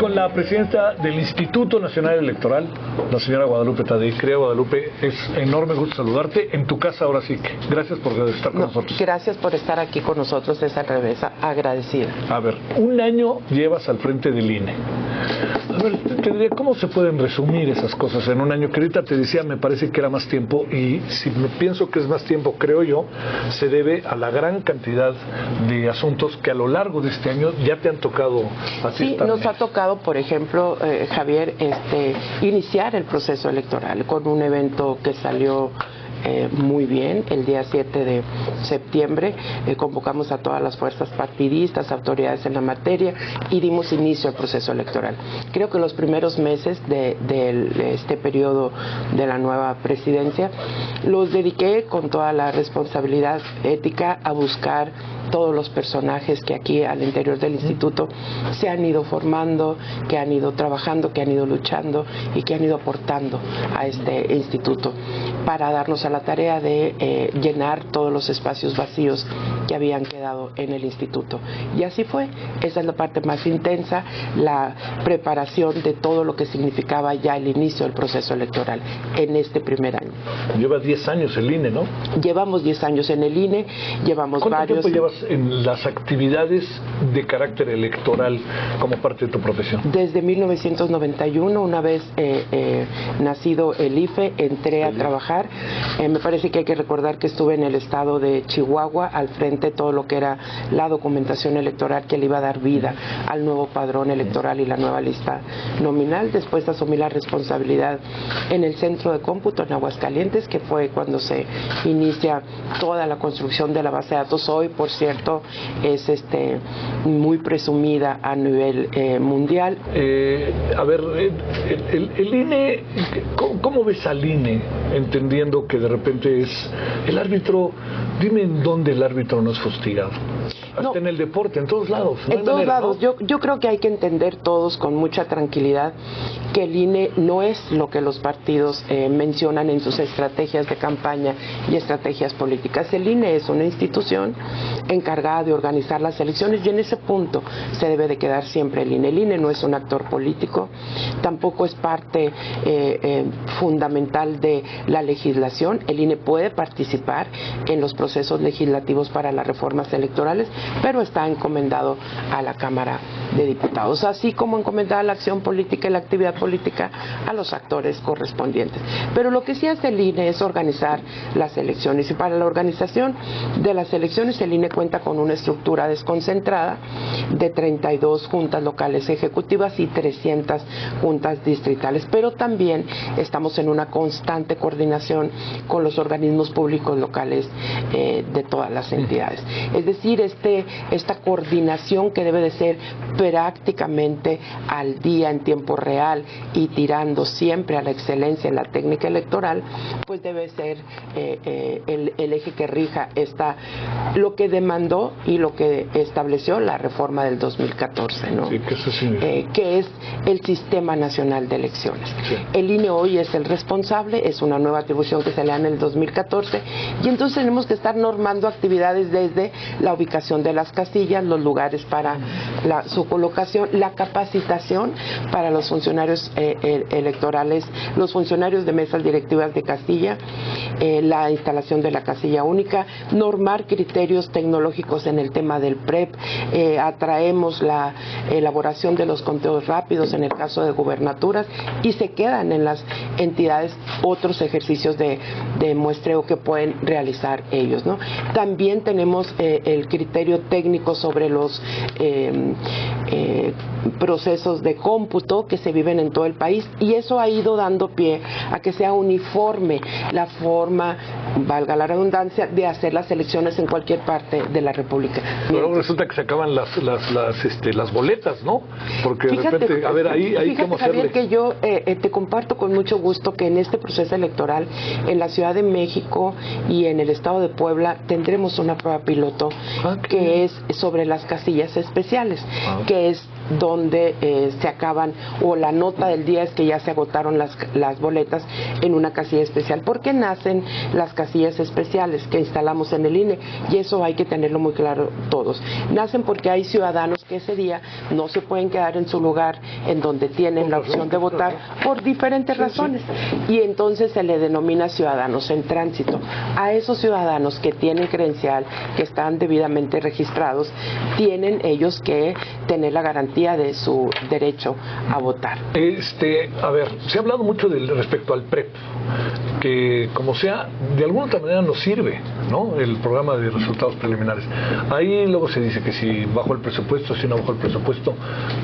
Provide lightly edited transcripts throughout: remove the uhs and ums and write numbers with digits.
con la presidenta del Instituto Nacional Electoral, la señora Guadalupe Tadei. Querida Guadalupe, es enorme gusto saludarte en tu casa ahora sí. Gracias por estar con nosotros. Gracias por estar aquí con nosotros, es al revés, agradecida. A ver, un año llevas al frente del INE. A ver, te diría, ¿cómo se pueden resumir esas cosas en un año? Que ahorita te decía, me parece que era más tiempo, y si me pienso que es más tiempo, creo yo, se debe a la gran cantidad de asuntos que a lo largo de este año ya te han tocado así. Sí, nos ha tocado, por ejemplo, Javier, iniciar el proceso electoral con un evento que salió muy bien. El día 7 de septiembre convocamos a todas las fuerzas partidistas, autoridades en la materia, y dimos inicio al proceso electoral. Creo que los primeros meses de este periodo de la nueva presidencia los dediqué con toda la responsabilidad ética a buscar todos los personajes que aquí al interior del instituto se han ido formando, que han ido trabajando, que han ido luchando y que han ido aportando a este instituto para darnos a la tarea de llenar todos los espacios vacíos que habían quedado en el instituto. Y así fue. Esa es la parte más intensa, la preparación de todo lo que significaba ya el inicio del proceso electoral en este primer año. Lleva 10 años el INE, ¿no? Llevamos 10 años en el INE, llevamos varios... ¿Cuánto tiempo llevas en las actividades de carácter electoral como parte de tu profesión? Desde 1991, una vez nacido el IFE, entré a trabajar. Me parece que hay que recordar que estuve en el estado de Chihuahua al frente de todo lo que era la documentación electoral que le iba a dar vida al nuevo padrón electoral y la nueva lista nominal. Después asumí la responsabilidad en el centro de cómputo en Aguascalientes, que fue cuando se inicia toda la construcción de la base de datos. Hoy, por cierto, es muy presumida a nivel mundial. A ver, el INE, ¿cómo ves al INE? Entendiendo que de repente es el árbitro, dime en dónde el árbitro no es fustigado. Hasta en el deporte, en todos lados. En todos lados. ¿No? Yo creo que hay que entender todos con mucha tranquilidad que el INE no es lo que los partidos mencionan en sus estrategias de campaña y estrategias políticas. El INE es una institución encargada de organizar las elecciones, y en ese punto se debe de quedar siempre el INE. El INE no es un actor político, tampoco es parte fundamental de la legislación. El INE puede participar en los procesos legislativos para las reformas electorales, pero está encomendado a la Cámara de Diputados, así como encomendada la acción política y la actividad política a los actores correspondientes. Pero lo que sí hace el INE es organizar las elecciones, y para la organización de las elecciones el INE cuenta con una estructura desconcentrada de 32 juntas locales ejecutivas y 300 juntas distritales, pero también estamos en una constante coordinación con los organismos públicos locales de todas las entidades. Es decir, esta coordinación que debe de ser prácticamente al día, en tiempo real, y tirando siempre a la excelencia en la técnica electoral, pues debe ser el eje que rija lo que demandó y lo que estableció la reforma del 2014, ¿no? Sí, que eso sí. Que es el Sistema Nacional de Elecciones. Sí. El INE hoy es el responsable, es una nueva atribución que se le da en el 2014, y entonces tenemos que estar normando actividades desde la ubicación de las casillas, los lugares para su colocación, la capacitación para los funcionarios electorales, los funcionarios de mesas directivas de casilla, la instalación de la casilla única, normar criterios tecnológicos en el tema del PREP, atraemos la elaboración de los conteos rápidos en el caso de gubernaturas, y se quedan en las entidades otros ejercicios de muestreo que pueden realizar ellos, ¿no? También tenemos el criterio técnico sobre los procesos de cómputo que se viven en todo el país, y eso ha ido dando pie a que sea uniforme la forma, valga la redundancia, de hacer las elecciones en cualquier parte de la República. Pero resulta que se acaban las boletas, ¿no? Porque de repente, a ver, ahí cómo hacerle. Javier, que yo te comparto con mucho gusto que en este proceso electoral en la Ciudad de México y en el estado de Puebla tendremos una prueba piloto que es sobre las casillas especiales, que es donde se acaban, o la nota del día es que ya se agotaron las boletas en una casilla especial. ¿Por qué nacen las casillas especiales que instalamos en el INE? Y eso hay que tenerlo muy claro todos. Nacen porque hay ciudadanos que ese día no se pueden quedar en su lugar en donde tienen la opción de votar por diferentes razones. Y entonces se le denomina ciudadanos en tránsito. A esos ciudadanos que tienen credencial, que están debidamente registrados, tienen ellos que tener la garantía de su derecho a votar. A ver, se ha hablado mucho respecto al PREP, que como sea, de alguna otra manera nos sirve, ¿no? El programa de resultados preliminares. Ahí luego se dice que si bajo el presupuesto, si no bajo el presupuesto,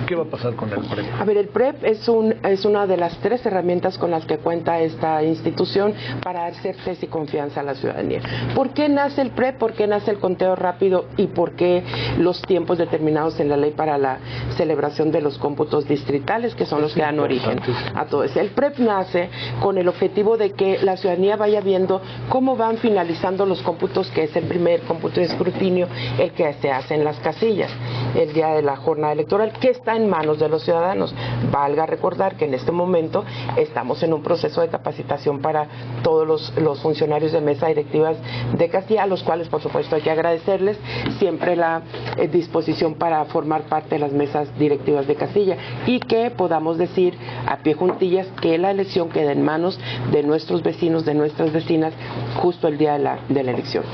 ¿qué va a pasar con el PREP? A ver, el PREP es una de las 3 herramientas con las que cuenta esta institución para dar certeza y confianza a la ciudadanía. ¿Por qué nace el PREP? ¿Por qué nace el conteo rápido? ¿Y por qué los tiempos determinados en la ley para la celebración de los cómputos distritales, que son los que dan origen a todo eso? El PREP nace con el objetivo de que la ciudadanía vaya viendo cómo van finalizando los cómputos, que es el primer cómputo de escrutinio, el que se hace en las casillas el día de la jornada electoral, que está en manos de los ciudadanos. Valga recordar que en este momento estamos en un proceso de capacitación para todos los funcionarios de mesa directivas de Castilla, a los cuales por supuesto hay que agradecerles siempre la disposición para formar parte de las mesas directivas de Castilla, y que podamos decir a pie juntillas que la elección queda en manos de nuestros vecinos, de nuestras vecinas, justo el día de la elección.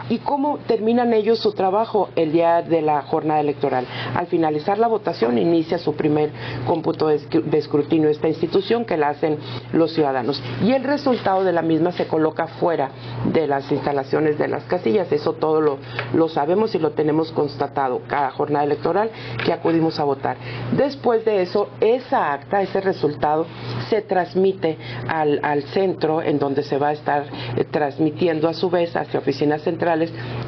¿Y cómo terminan ellos su trabajo el día de la jornada electoral? Al finalizar la votación inicia su primer cómputo de escrutinio esta institución, que la hacen los ciudadanos, y el resultado de la misma se coloca fuera de las instalaciones de las casillas. Eso todo lo sabemos y lo tenemos constatado cada jornada electoral que acudimos a votar. Después de eso, esa acta, ese resultado se transmite al centro, en donde se va a estar transmitiendo a su vez hacia oficinas centrales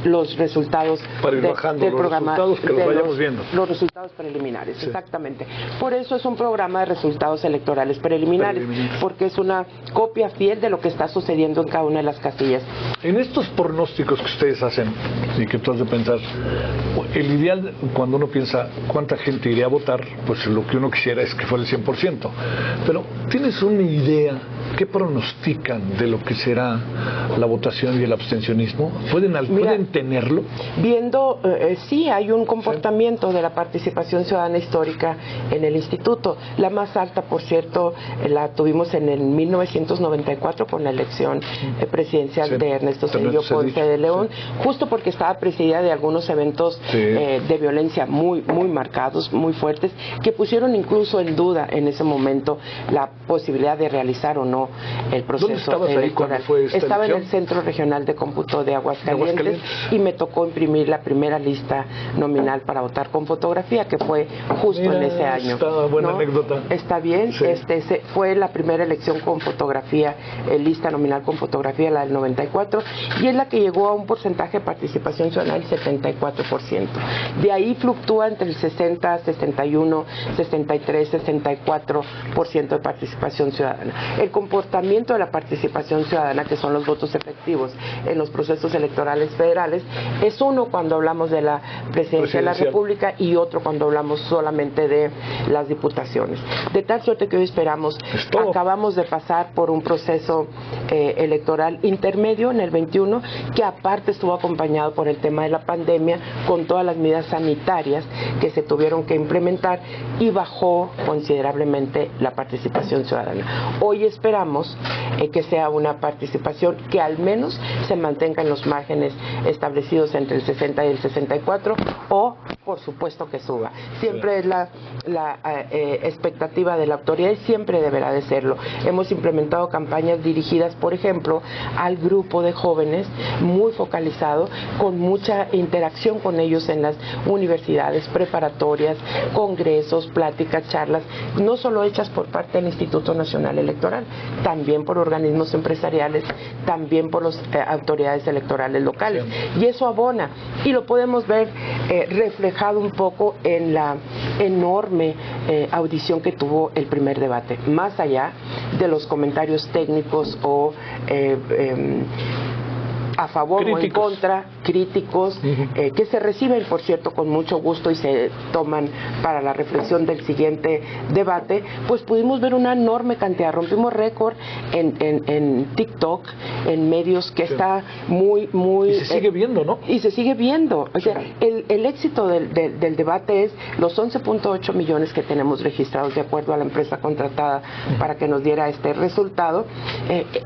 los resultados del programa, resultados que los vayamos viendo. Los resultados preliminares, sí. Exactamente. Por eso es un programa de resultados electorales preliminares, porque es una copia fiel de lo que está sucediendo en cada una de las casillas. En estos pronósticos que ustedes hacen y que tú has de pensar, el ideal, cuando uno piensa cuánta gente iría a votar, pues lo que uno quisiera es que fuera el 100%. Pero, ¿tienes una idea? ¿Qué pronostican de lo que será la votación y el abstencionismo? ¿Pueden tenerlo? Viendo, sí, hay un comportamiento de la participación ciudadana histórica en el instituto. La más alta, por cierto, la tuvimos en el 1994 con la elección presidencial de Ernesto Zedillo Ponce de León, justo porque estaba presidida de algunos eventos de violencia muy marcados, muy fuertes, que pusieron incluso en duda en ese momento la posibilidad de realizar o no el proceso electoral. Estaba en el Centro Regional de Cómputo de Aguascalientes y me tocó imprimir la primera lista nominal para votar con fotografía, que fue justo en ese año. Buena anécdota. Está bien, sí. Fue la primera elección con fotografía, lista nominal con fotografía, la del 94, y es la que llegó a un porcentaje de participación ciudadana del 74%. De ahí fluctúa entre el 60, 61, 63, 64% de participación ciudadana. El comportamiento de la participación ciudadana, que son los votos efectivos en los procesos electorales federales, es uno cuando hablamos de la presidencia de la República y otro cuando hablamos solamente de las diputaciones. De tal suerte que hoy esperamos, acabamos de pasar por un proceso electoral intermedio en el 21, que aparte estuvo acompañado por el tema de la pandemia, con todas las medidas sanitarias que se tuvieron que implementar, y bajó considerablemente la participación ciudadana. Hoy esperamos que sea una participación que al menos se mantenga en los márgenes establecidos entre el 60 y el 64, o por supuesto que suba. Siempre es la expectativa de la autoridad, y siempre deberá de serlo. Hemos implementado campañas dirigidas, por ejemplo, al grupo de jóvenes, muy focalizado, con mucha interacción con ellos en las universidades preparatorias, congresos, pláticas, charlas, no solo hechas por parte del Instituto Nacional Electoral, también por organismos empresariales, también por las autoridades electorales locales. Y eso abona, y lo podemos ver reflejado un poco en la enorme audición que tuvo el primer debate, más allá de los comentarios técnicos o a favor críticos o en contra, críticos, que se reciben, por cierto, con mucho gusto y se toman para la reflexión del siguiente debate, pues pudimos ver una enorme cantidad, rompimos récord en TikTok, en medios que está muy... Y se sigue viendo, ¿no? Y se sigue viendo. O sea, el éxito del debate es los 11.8 millones que tenemos registrados de acuerdo a la empresa contratada para que nos diera este resultado,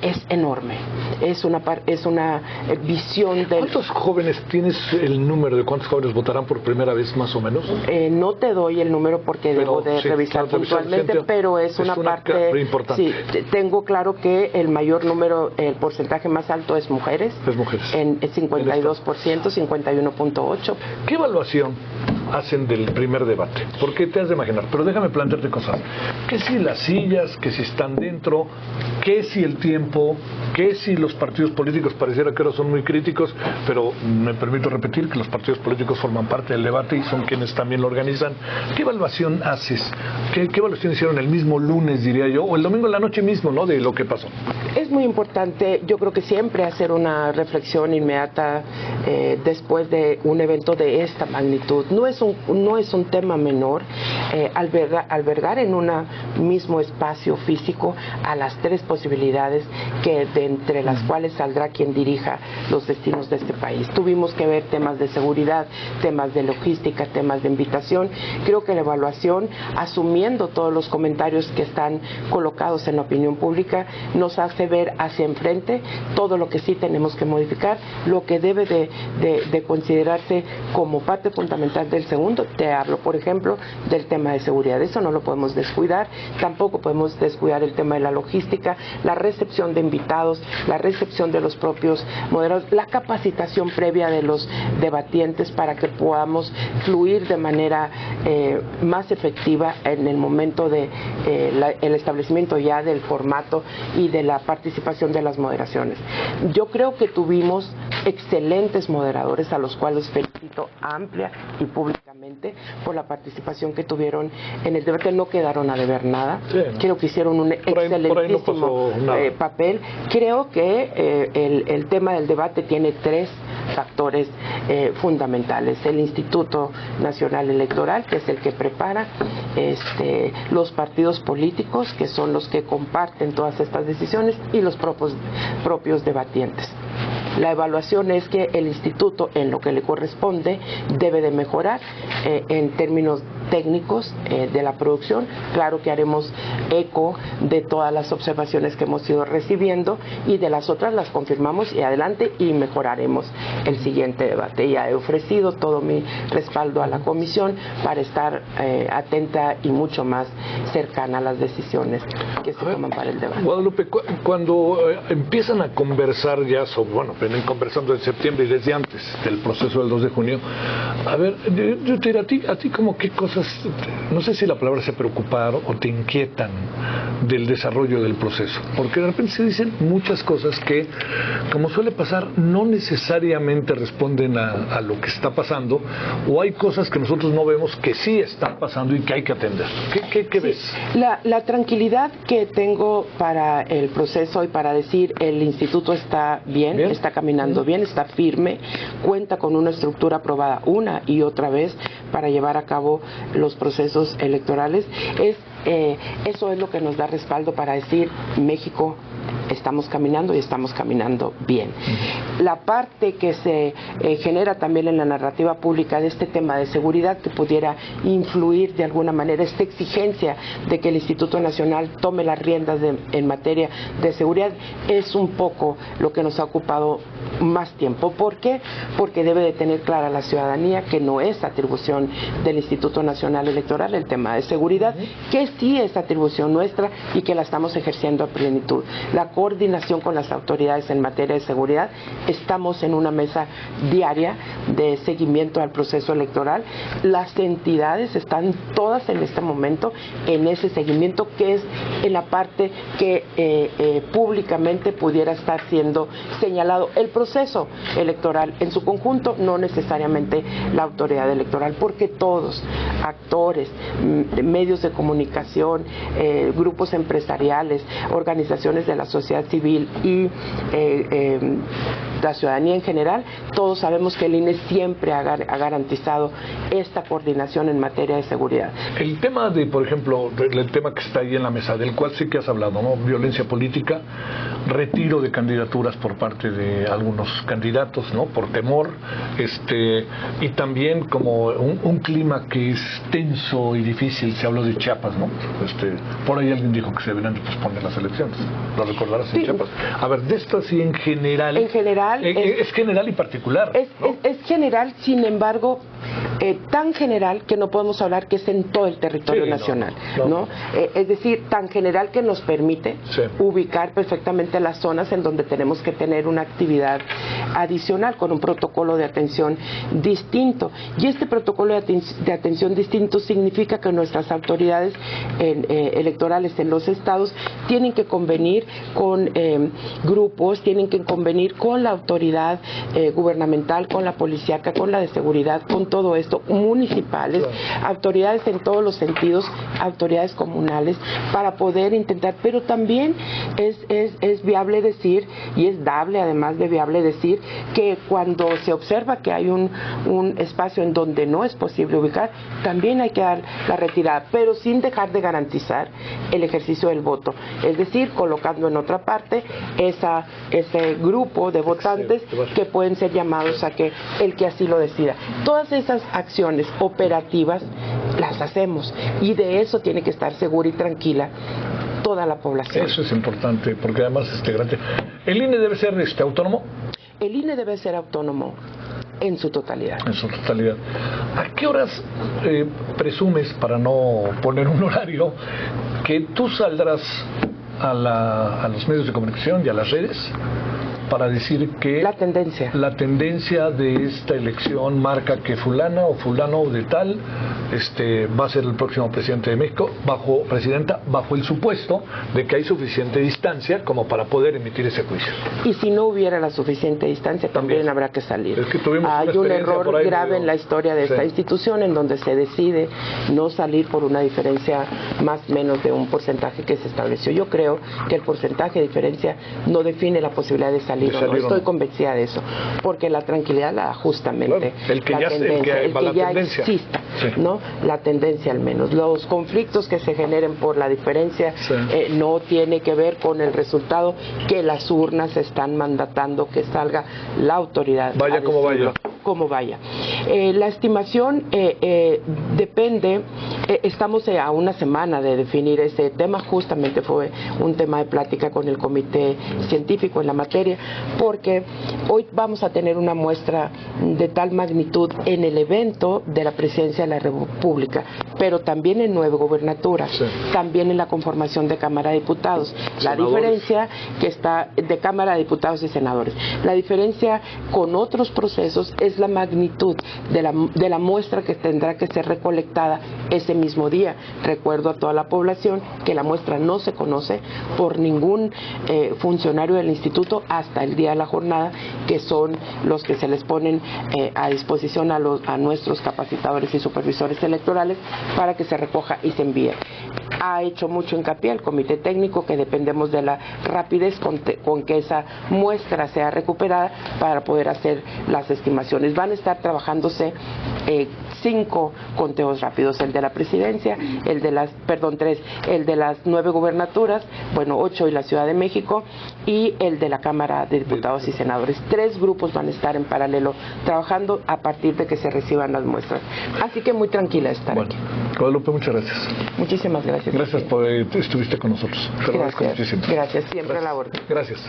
es enorme. Es una visión del... ¿Cuántos jóvenes tienes el número de cuántos jóvenes votarán por primera vez más o menos? No te doy el número porque debo de revisar puntualmente, pero es una parte importante. Sí, tengo claro que el mayor número, el porcentaje más alto es mujeres. Es mujeres. En 52%, 51.8%. ¿Qué evaluación hacen del primer debate? Porque te has de imaginar, pero déjame plantearte cosas. ¿Qué si las sillas, que si están dentro, qué si el tiempo, qué si los partidos políticos pareciera que ahora son muy críticos, pero me permito repetir que los partidos políticos forman parte del debate y son quienes también lo organizan? ¿Qué evaluación haces? ¿Qué evaluación hicieron el mismo lunes, diría yo, o el domingo en la noche mismo, ¿no?, de lo que pasó? Es muy importante, yo creo que siempre hacer una reflexión inmediata después de un evento de esta magnitud. No es un tema menor albergar en un mismo espacio físico a las tres posibilidades de entre las cuales saldrá quien dirija los destinos de este país. Tuvimos que ver temas de seguridad, temas de logística, temas de invitación. Creo que la evaluación, asumiendo todos los comentarios que están colocados en la opinión pública, nos hace ver hacia enfrente todo lo que sí tenemos que modificar, lo que debe de considerarse como parte fundamental del segundo. Te hablo, por ejemplo, del tema de seguridad. Eso no lo podemos descuidar. Tampoco podemos descuidar el tema de la logística, la recepción de invitados, la recepción de los propios moderadores, la capacitación previa de los debatientes para que podamos fluir de manera más efectiva en el momento de el establecimiento ya del formato y de la participación de las moderaciones. Yo creo que tuvimos excelentes moderadores a los cuales felicito amplia y públicamente por la participación que tuvieron en el debate. No quedaron a deber nada. Sí, ¿no? Creo que hicieron un excelentísimo papel. Creo que el tema del debate tiene tres factores fundamentales: el Instituto Nacional Electoral, que es el que prepara, los partidos políticos, que son los que comparten todas estas decisiones, y los propios debatientes. La evaluación es que el instituto, en lo que le corresponde, debe de mejorar en términos técnicos de la producción. Claro que haremos eco de todas las observaciones que hemos ido recibiendo, y de las otras las confirmamos y adelante, y mejoraremos el siguiente debate. Ya he ofrecido todo mi respaldo a la comisión para estar atenta y mucho más cercana a las decisiones que se toman para el debate. Guadalupe, cuando empiezan a conversar ya sobre, bueno, vienen conversando en septiembre y desde antes del proceso del 2 de junio, a ver, yo te diría, a ti como qué cosas, no sé si la palabra se preocuparon o te inquietan del desarrollo del proceso, porque de repente se dicen muchas cosas que, como suele pasar, no necesariamente responden a lo que está pasando, o hay cosas que nosotros no vemos que sí están pasando y que hay que atender. ¿Qué ves? La tranquilidad que tengo para el proceso y para decir el instituto está bien. Está caminando bien, está firme, cuenta con una estructura aprobada una y otra vez para llevar a cabo los procesos electorales. Eso es lo que nos da respaldo para decir: México, estamos caminando y estamos caminando bien. La parte que se genera también en la narrativa pública de este tema de seguridad, que pudiera influir de alguna manera, esta exigencia de que el Instituto Nacional tome las riendas en materia de seguridad, es un poco lo que nos ha ocupado más tiempo. ¿Por qué? Porque debe de tener clara la ciudadanía que no es atribución del Instituto Nacional Electoral el tema de seguridad, que sí es atribución nuestra y que la estamos ejerciendo a plenitud. La coordinación con las autoridades en materia de seguridad, estamos en una mesa diaria de seguimiento al proceso electoral. Las entidades están todas en este momento en ese seguimiento, que es en la parte que públicamente pudiera estar siendo señalado el proceso electoral en su conjunto, no necesariamente la autoridad electoral, porque todos, actores, medios de comunicación, grupos empresariales, organizaciones de la sociedad sociedad civil y la ciudadanía en general, todos sabemos que el INE siempre ha garantizado esta coordinación en materia de seguridad. El tema de, por ejemplo, el tema que está ahí en la mesa, del cual sí que has hablado, ¿no? Violencia política, retiro de candidaturas por parte de algunos candidatos, ¿no? Por temor, y también como un clima que es tenso y difícil. Se habló de Chiapas, ¿no? Por ahí alguien dijo que se deberían de posponer las elecciones. ¿Lo recordarás en Chiapas? A ver, de esto sí en general. En general. Es general y particular. ¿No? Es general, sin embargo, tan general que no podemos hablar que es en todo el territorio nacional, ¿no? Es decir, tan general que nos permite ubicar perfectamente las zonas en donde tenemos que tener una actividad adicional con un protocolo de atención distinto. Y este protocolo de atención distinto significa que nuestras autoridades electorales en los estados tienen que convenir con grupos, tienen que convenir con la autoridad gubernamental, con la policíaca, con la de seguridad, con todo esto, municipales, autoridades en todos los sentidos, autoridades comunales, para poder intentar, pero también es viable decir, y es dable además de viable decir, que cuando se observa que hay un espacio en donde no es posible ubicar, también hay que dar la retirada, pero sin dejar de garantizar el ejercicio del voto, es decir, colocando en otra parte ese grupo de votantes que pueden ser llamados a que el que así lo decida. Todas esas acciones operativas las hacemos y de eso tiene que estar segura y tranquila toda la población. Eso es importante, porque además ¿el INE debe ser autónomo? El INE debe ser autónomo en su totalidad. En su totalidad. ¿A qué horas presumes, para no poner un horario, que tú saldrás a los medios de comunicación y a las redes para decir que la tendencia de esta elección marca que fulana o fulano de tal va a ser el próximo presidente de México, bajo el supuesto de que hay suficiente distancia como para poder emitir ese juicio? Y si no hubiera la suficiente distancia, también habrá que salir. Es que hay un error grave en la historia de esta institución, en donde se decide no salir por una diferencia más o menos de un porcentaje que se estableció. Yo creo que el porcentaje de diferencia no define la posibilidad de salir o no. Estoy convencida de eso, porque la tranquilidad la da justamente el que ya exista, ¿no? La tendencia al menos. Los conflictos que se generen por la diferencia no tiene que ver con el resultado que las urnas están mandatando que salga la autoridad. Vaya como vaya. La estimación depende, estamos a una semana de definir ese tema, justamente fue un tema de plática con el comité científico en la materia, porque hoy vamos a tener una muestra de tal magnitud en el evento de la presidencia de la República, pero también en 9 gubernaturas, también en la conformación de Cámara de Diputados. La diferencia que está de Cámara de Diputados y Senadores, la diferencia con otros procesos es la magnitud de la muestra que tendrá que ser recolectada ese mismo día. Recuerdo a toda la población que la muestra no se conoce por ningún funcionario del instituto hasta el día de la jornada, que son los que se les ponen a disposición a nuestros capacitadores y supervisores electorales para que se recoja y se envíe. Ha hecho mucho hincapié el comité técnico que dependemos de la rapidez con que esa muestra sea recuperada para poder hacer las estimaciones. Van a estar trabajándose 5 conteos rápidos, el de la presidencia, 3, el de las 9 gubernaturas, 8 y la Ciudad de México, y el de la Cámara de Diputados y Senadores. 3 grupos van a estar en paralelo trabajando a partir de que se reciban las muestras. Así que muy tranquila estar aquí. Guadalupe, muchas gracias. Muchísimas gracias. Gracias por estuviste con nosotros. Te agradezco muchísimo. Gracias, siempre a la orden. Gracias.